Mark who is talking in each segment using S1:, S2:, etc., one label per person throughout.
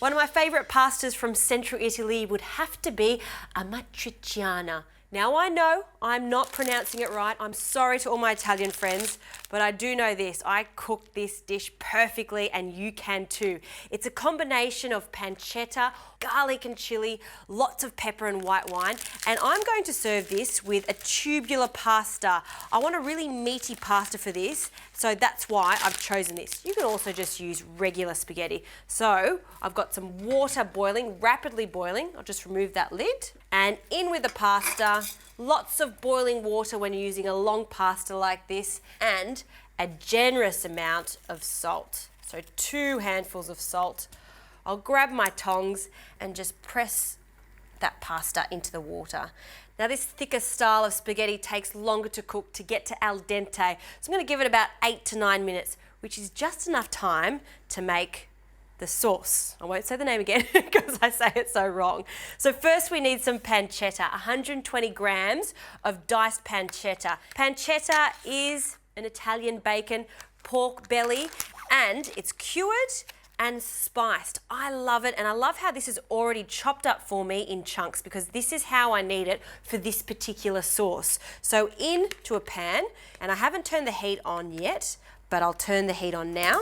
S1: One of my favourite pastas from central Italy would have to be Amatriciana. Now I know I'm not pronouncing it right. I'm sorry to all my Italian friends, but I do know this. I cook this dish perfectly and you can too. It's a combination of pancetta, garlic and chili, lots of pepper and white wine, and I'm going to serve this with a tubular pasta. I want a really meaty pasta for this, so that's why I've chosen this. You can also just use regular spaghetti. So I've got some water boiling, rapidly boiling. I'll just remove that lid. And in with the pasta, lots of boiling water when you're using a long pasta like this, and a generous amount of salt. So 2 handfuls of salt. I'll grab my tongs and just press that pasta into the water. Now this thicker style of spaghetti takes longer to cook to get to al dente. So I'm going to give it about 8 to 9 minutes, which is just enough time to make the sauce. I won't say the name again because I say it so wrong. So first we need some pancetta, 120 grams of diced pancetta. Pancetta is an Italian bacon, pork belly, and it's cured and spiced. I love it, and I love how this is already chopped up for me in chunks because this is how I need it for this particular sauce. So into a pan, and I haven't turned the heat on yet, but I'll turn the heat on now.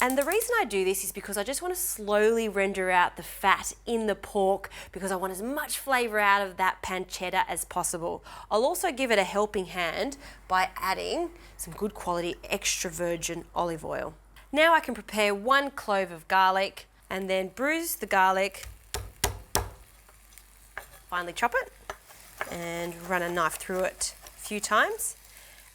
S1: And the reason I do this is because I just want to slowly render out the fat in the pork because I want as much flavour out of that pancetta as possible. I'll also give it a helping hand by adding some good quality extra virgin olive oil. Now I can prepare 1 clove of garlic and then bruise the garlic, finely chop it and run a knife through it a few times.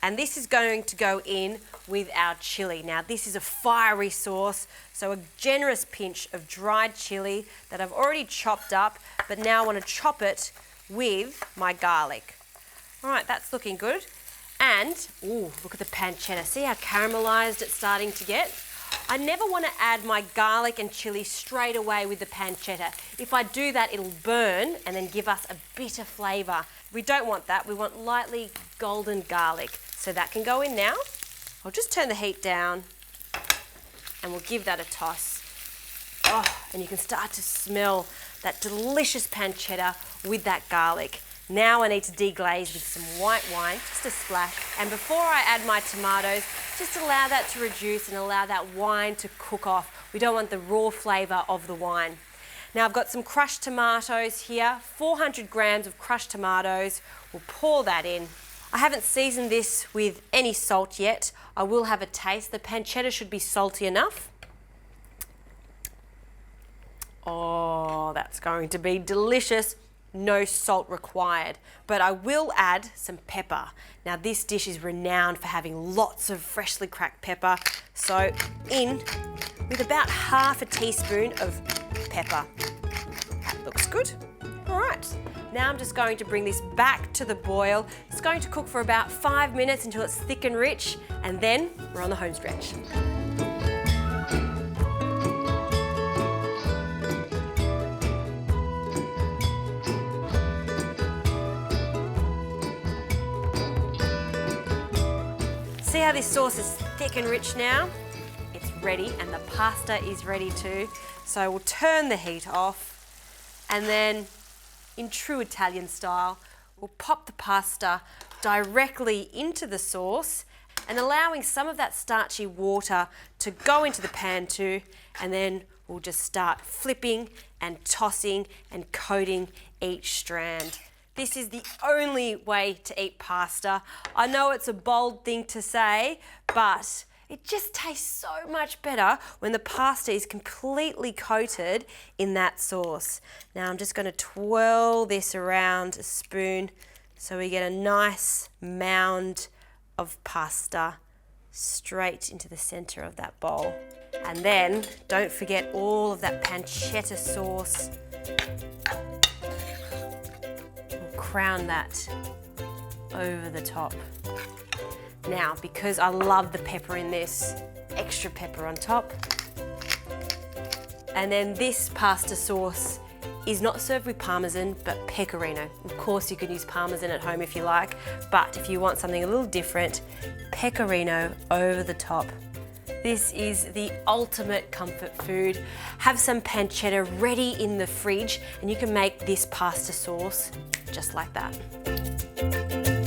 S1: And this is going to go in with our chili. Now this is a fiery sauce, so a generous pinch of dried chili that I've already chopped up, but now I want to chop it with my garlic. All right, that's looking good. And, ooh, look at the pancetta. See how caramelized it's starting to get? I never want to add my garlic and chili straight away with the pancetta. If I do that, it'll burn and then give us a bitter flavour. We don't want that. We want lightly golden garlic. So that can go in now. I'll just turn the heat down and we'll give that a toss. Oh, and you can start to smell that delicious pancetta with that garlic. Now I need to deglaze with some white wine, just a splash. And before I add my tomatoes, just allow that to reduce and allow that wine to cook off. We don't want the raw flavour of the wine. Now I've got some crushed tomatoes here, 400 grams of crushed tomatoes. We'll pour that in. I haven't seasoned this with any salt yet. I will have a taste. The pancetta should be salty enough. Oh, that's going to be delicious. No salt required, but I will add some pepper. Now this dish is renowned for having lots of freshly cracked pepper, so in with about half a teaspoon of pepper. That looks good. All right, now I'm just going to bring this back to the boil. It's going to cook for about 5 minutes until it's thick and rich, and then we're on the home stretch. See how this sauce is thick and rich now? It's ready, and the pasta is ready too. So we'll turn the heat off, and then in true Italian style, we'll pop the pasta directly into the sauce and allowing some of that starchy water to go into the pan too, and then we'll just start flipping and tossing and coating each strand. This is the only way to eat pasta. I know it's a bold thing to say, but it just tastes so much better when the pasta is completely coated in that sauce. Now I'm just going to twirl this around a spoon so we get a nice mound of pasta straight into the center of that bowl. And then don't forget all of that pancetta sauce. Crown that over the top. Now, because I love the pepper in this, extra pepper on top. And then this pasta sauce is not served with parmesan, but pecorino. Of course, you can use parmesan at home if you like, but if you want something a little different, pecorino over the top. This is the ultimate comfort food. Have some pancetta ready in the fridge and you can make this pasta sauce just like that.